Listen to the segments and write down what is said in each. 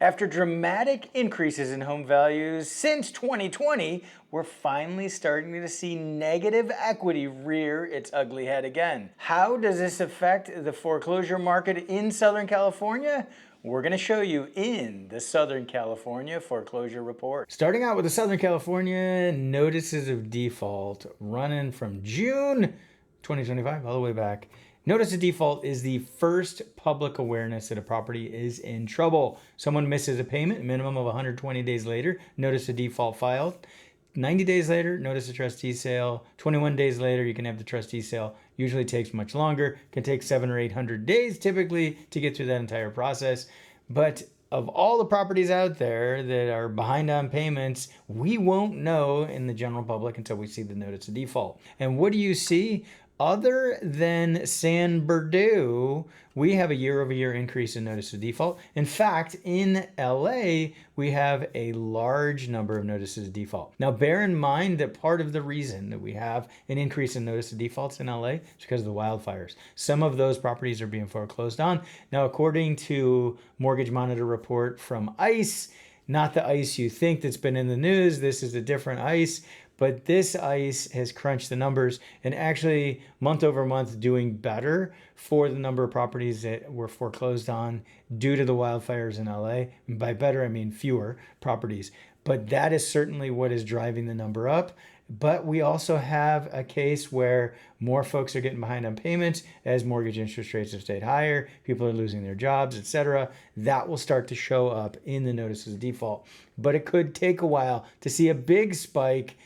After dramatic increases in home values since 2020, we're finally starting to see negative equity rear its ugly head again. How does this affect the foreclosure market in Southern California? We're going to show you in the Southern California Foreclosure Report. Starting out with the Southern California notices of default running from June 2025 all the way back. Notice of default is the first public awareness that a property is in trouble. Someone misses a payment, minimum of 120 days later, notice of default filed. 90 days later, notice of trustee sale. 21 days later, you can have the trustee sale. Usually takes much longer, can take 700 or 800 days typically to get through that entire process. But of all the properties out there that are behind on payments, we won't know in the general public until we see the notice of default. And what do you see? Other than San Bernardino, we have a year-over-year increase in notice of default. In fact, in LA, we have a large number of notices of default. Now, bear in mind that part of the reason that we have an increase in notice of defaults in LA is because of the wildfires. Some of those properties are being foreclosed on. Now, according to Mortgage Monitor report from ICE, not the ICE you think that's been in the news, this is a different ICE, but this ICE has crunched the numbers and actually month over month doing better for the number of properties that were foreclosed on due to the wildfires in LA. And by better, I mean fewer properties. But that is certainly what is driving the number up. But we also have a case where more folks are getting behind on payments as mortgage interest rates have stayed higher, people are losing their jobs, etc. That will start to show up in the notices of default. But it could take a while to see a big spike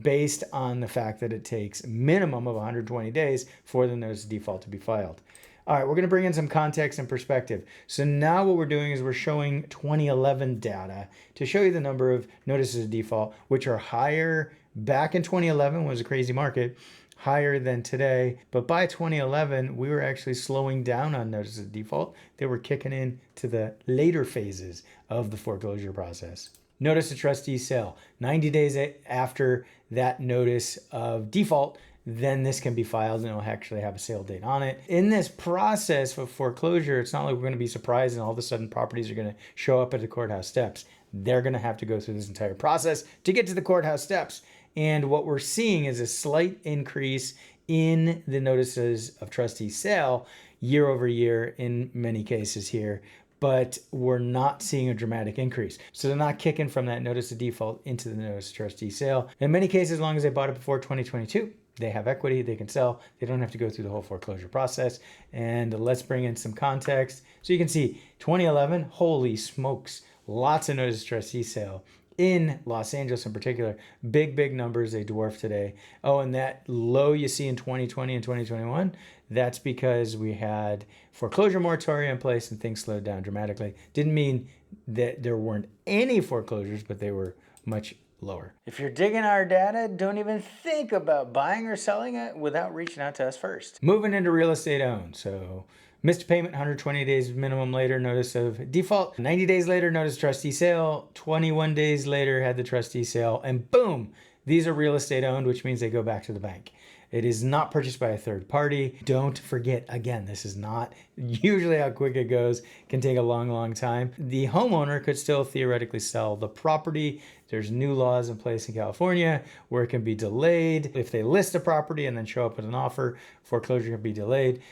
based on the fact that it takes a minimum of 120 days for the notice of default to be filed. All right, we're going to bring in some context and perspective. So now what we're doing is we're showing 2011 data to show you the number of notices of default, which are higher back in 2011 when it was a crazy market, higher than today. But by 2011, we were actually slowing down on notices of default. They were kicking in to the later phases of the foreclosure process. Notice of trustee sale, 90 days after that notice of default, then this can be filed and it'll actually have a sale date on it. In this process of foreclosure, it's not like we're going to be surprised and all of a sudden properties are going to show up at the courthouse steps. They're going to have to go through this entire process to get to the courthouse steps. And what we're seeing is a slight increase in the notices of trustee sale year over year in many cases here. But we're not seeing a dramatic increase. So they're not kicking from that notice of default into the notice of trustee sale. In many cases, as long as they bought it before 2022, they have equity, they can sell. They don't have to go through the whole foreclosure process. And let's bring in some context. So you can see 2011, holy smokes, lots of notice of trustee sale. In Los Angeles in particular, big numbers, they dwarf today. Oh, and that low you see in 2020 and 2021, that's because we had foreclosure moratorium in place and things slowed down dramatically. Didn't mean that there weren't any foreclosures, but they were much lower. If you're digging our data, don't even think about buying or selling it without reaching out to us first. Moving into real estate owned. So missed payment, 120 days minimum later, notice of default. 90 days later, notice trustee sale. 21 days later, had the trustee sale. And boom, these are real estate owned, which means they go back to the bank. It is not purchased by a third party. Don't forget, again, this is not usually how quick it goes. It can take a long time. The homeowner could still theoretically sell the property. There's new laws in place in California where it can be delayed. If they list a property and then show up with an offer, foreclosure can be delayed.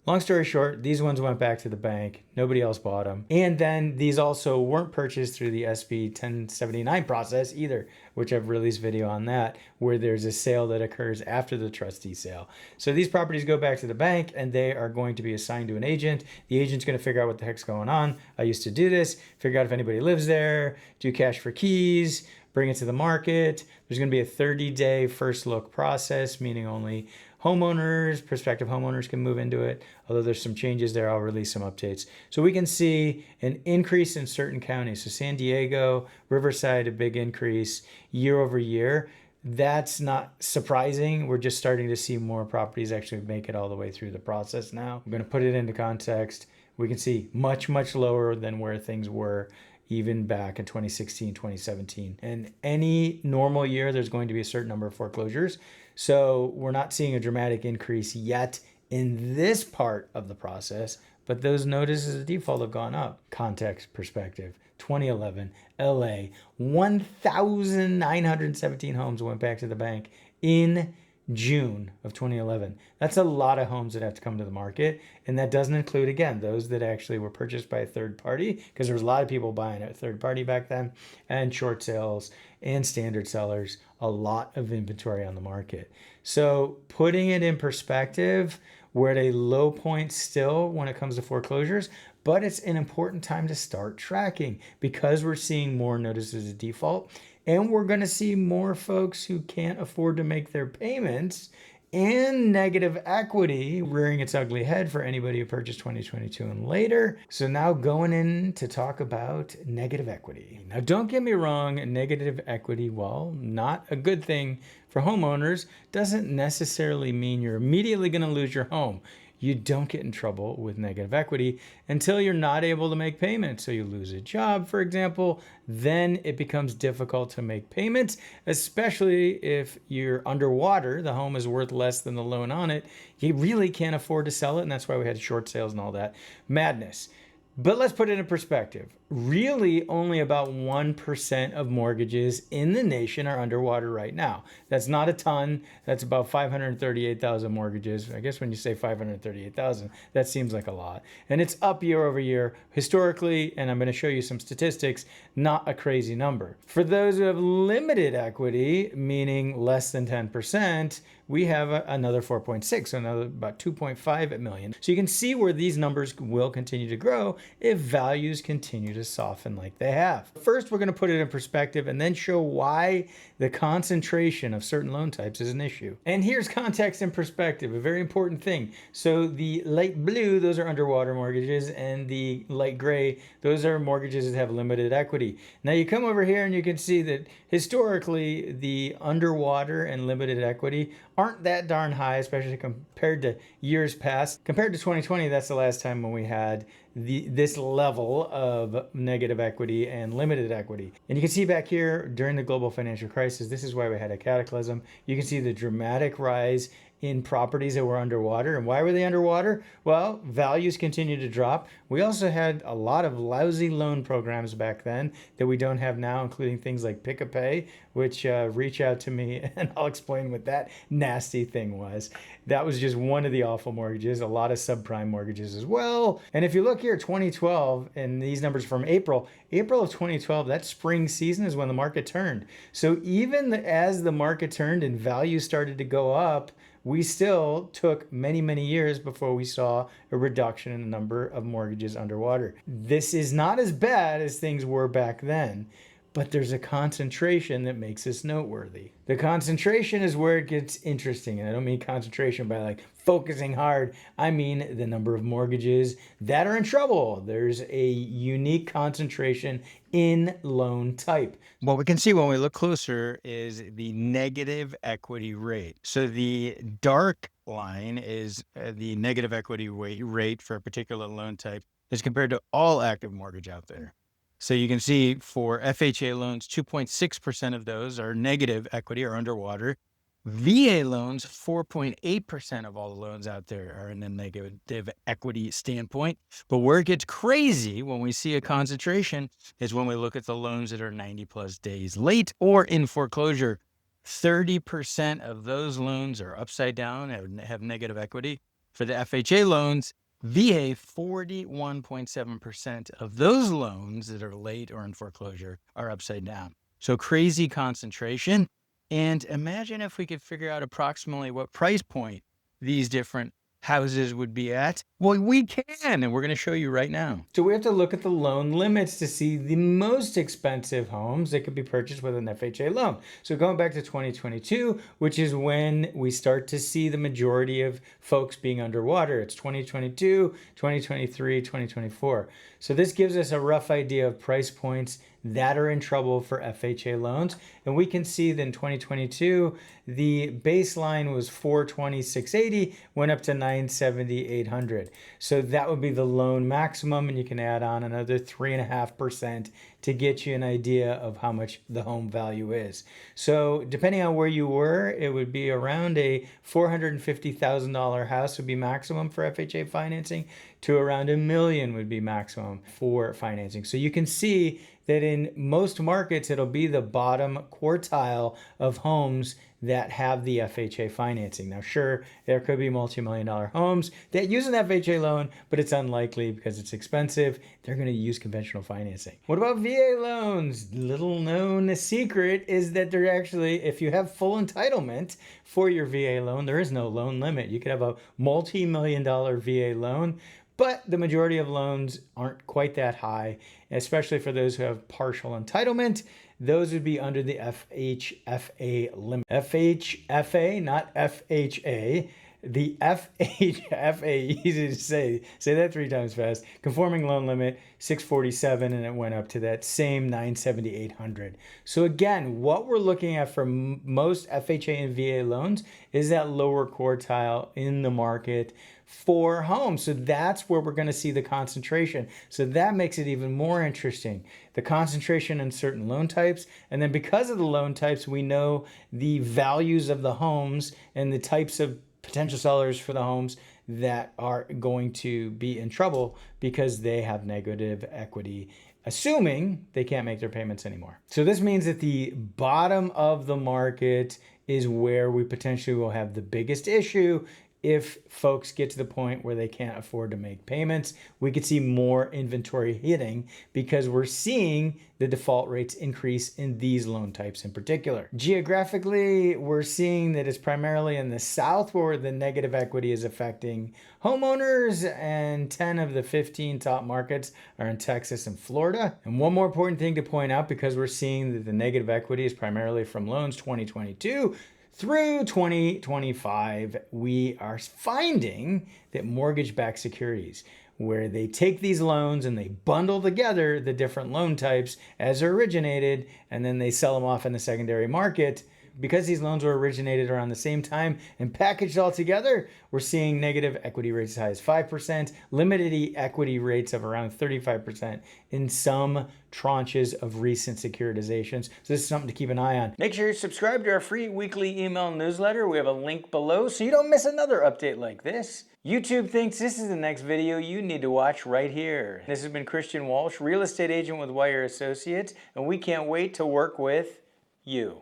Long story short, these ones went back to the bank. Nobody else bought them. And then these also weren't purchased through the SB 1079 process either, which I've released video on that, where there's a sale that occurs after the trustee sale. So these properties go back to the bank and they are going to be assigned to an agent. The agent's going to figure out what the heck's going on. I used to do this, figure out if anybody lives there, do cash for keys, bring it to the market. There's going to be a 30-day first look process, meaning only homeowners, prospective homeowners can move into it. Although there's some changes there, I'll release some updates. So we can see an increase in certain counties. So San Diego, Riverside, a big increase year over year. That's not surprising. We're just starting to see more properties actually make it all the way through the process now. I'm going to put it into context. We can see much lower than where things were even back in 2016, 2017. And any normal year, there's going to be a certain number of foreclosures. So we're not seeing a dramatic increase yet in this part of the process, but those notices of default have gone up. Context perspective. 2011, LA, 1,917 homes went back to the bank in June of 2011. That's a lot of homes that have to come to the market. And that doesn't include, again, those that actually were purchased by a third party, because there was a lot of people buying at third party back then, and short sales and standard sellers, a lot of inventory on the market. So putting it in perspective, we're at a low point still when it comes to foreclosures, but it's an important time to start tracking because we're seeing more notices of default, and we're going to see more folks who can't afford to make their payments, and negative equity rearing its ugly head for anybody who purchased 2022 and later. So now going in to talk about negative equity. Now, don't get me wrong, negative equity, while not a good thing for homeowners, doesn't necessarily mean you're immediately going to lose your home. You don't get in trouble with negative equity until you're not able to make payments. So you lose a job, for example, then it becomes difficult to make payments, especially if you're underwater, the home is worth less than the loan on it. You really can't afford to sell it, and that's why we had short sales and all that madness. But let's put it in perspective. Really, only about 1% of mortgages in the nation are underwater right now. That's not a ton. That's about 538,000 mortgages. I guess when you say 538,000, that seems like a lot. And it's up year over year historically, and I'm going to show you some statistics, not a crazy number. For those who have limited equity, meaning less than 10%, we have another 4.6, so another about 2.5 million. So you can see where these numbers will continue to grow if values continue to soften like they have. First, we're going to put it in perspective and then show why the concentration of certain loan types is an issue. And here's context and perspective, a very important thing. So the light blue, those are underwater mortgages, and the light gray, those are mortgages that have limited equity. Now you come over here and you can see that historically the underwater and limited equity aren't that darn high, especially compared to years past. Compared to 2020, that's the last time when we had this level of negative equity and limited equity. And you can see back here during the global financial crisis, this is why we had a cataclysm. You can see the dramatic rise in properties that were underwater. And why were they underwater? Well, values continue to drop. We also had a lot of lousy loan programs back then that we don't have now, including things like Pick a Pay, which reach out to me and I'll explain what that nasty thing was. That was just one of the awful mortgages, a lot of subprime mortgages as well. And if you look here, 2012, and these numbers from April of 2012, that spring season is when the market turned. So even as the market turned and values started to go up, we still took many, many years before we saw a reduction in the number of mortgages underwater. This is not as bad as things were back then, but there's a concentration that makes this noteworthy. The concentration is where it gets interesting, and I don't mean concentration by like focusing hard. I mean the number of mortgages that are in trouble. There's a unique concentration in loan type. What we can see when we look closer is the negative equity rate. So the dark line is the negative equity rate for a particular loan type as compared to all active mortgage out there. So you can see for FHA loans, 2.6% of those are negative equity or underwater. VA loans, 4.8% of all the loans out there are in a negative equity standpoint. But where it gets crazy when we see a concentration is when we look at the loans that are 90 plus days late or in foreclosure. 30% of those loans are upside down and have negative equity. For the FHA loans, VA, 41.7% of those loans that are late or in foreclosure are upside down. So crazy concentration. And imagine if we could figure out approximately what price point these different houses would be at. Well, we can, and we're going to show you right now. So we have to look at the loan limits to see the most expensive homes that could be purchased with an FHA loan. So going back to 2022, which is when we start to see the majority of folks being underwater. It's 2022, 2023, 2024. So this gives us a rough idea of price points that are in trouble for FHA loans. And we can see that in 2022, the baseline was 420,680, went up to 970,800. So that would be the loan maximum, and you can add on another 3.5% to get you an idea of how much the home value is. So depending on where you were, it would be around a $450,000 house would be maximum for FHA financing, to around $1 million would be maximum for financing. So you can see that in most markets, it'll be the bottom quartile of homes that have the FHA financing. Now, sure, there could be multi-million-dollar homes that use an FHA loan, but it's unlikely because it's expensive. They're going to use conventional financing. What about VA loans? Little known secret is that they're actually, if you have full entitlement for your VA loan, there is no loan limit. You could have a multi-million-dollar VA loan, but the majority of loans aren't quite that high, especially for those who have partial entitlement. Those would be under the FHFA limit. FHFA, not FHA. The FHFA, easy to say that 3 times fast, conforming loan limit 647, and it went up to that same 970-800. So again, what we're looking at for most FHA and VA loans is that lower quartile in the market for homes. So that's where we're going to see the concentration. So that makes it even more interesting. The concentration in certain loan types, and then because of the loan types, we know the values of the homes and the types of potential sellers for the homes that are going to be in trouble because they have negative equity, assuming they can't make their payments anymore. So this means that the bottom of the market is where we potentially will have the biggest issue. If folks get to the point where they can't afford to make payments, we could see more inventory hitting because we're seeing the default rates increase in these loan types in particular. Geographically, we're seeing that it's primarily in the South where the negative equity is affecting homeowners, and 10 of the 15 top markets are in Texas and Florida. And one more important thing to point out, because we're seeing that the negative equity is primarily from loans 2022 through 2025, we are finding that mortgage-backed securities, where they take these loans and they bundle together the different loan types as they're originated, and then they sell them off in the secondary market. Because these loans were originated around the same time and packaged all together, we're seeing negative equity rates as high as 5%, limited equity rates of around 35% in some tranches of recent securitizations. So this is something to keep an eye on. Make sure you subscribe to our free weekly email newsletter. We have a link below so you don't miss another update like this. YouTube thinks this is the next video you need to watch right here. This has been Christian Walsh, real estate agent with Wire Associates, and we can't wait to work with you.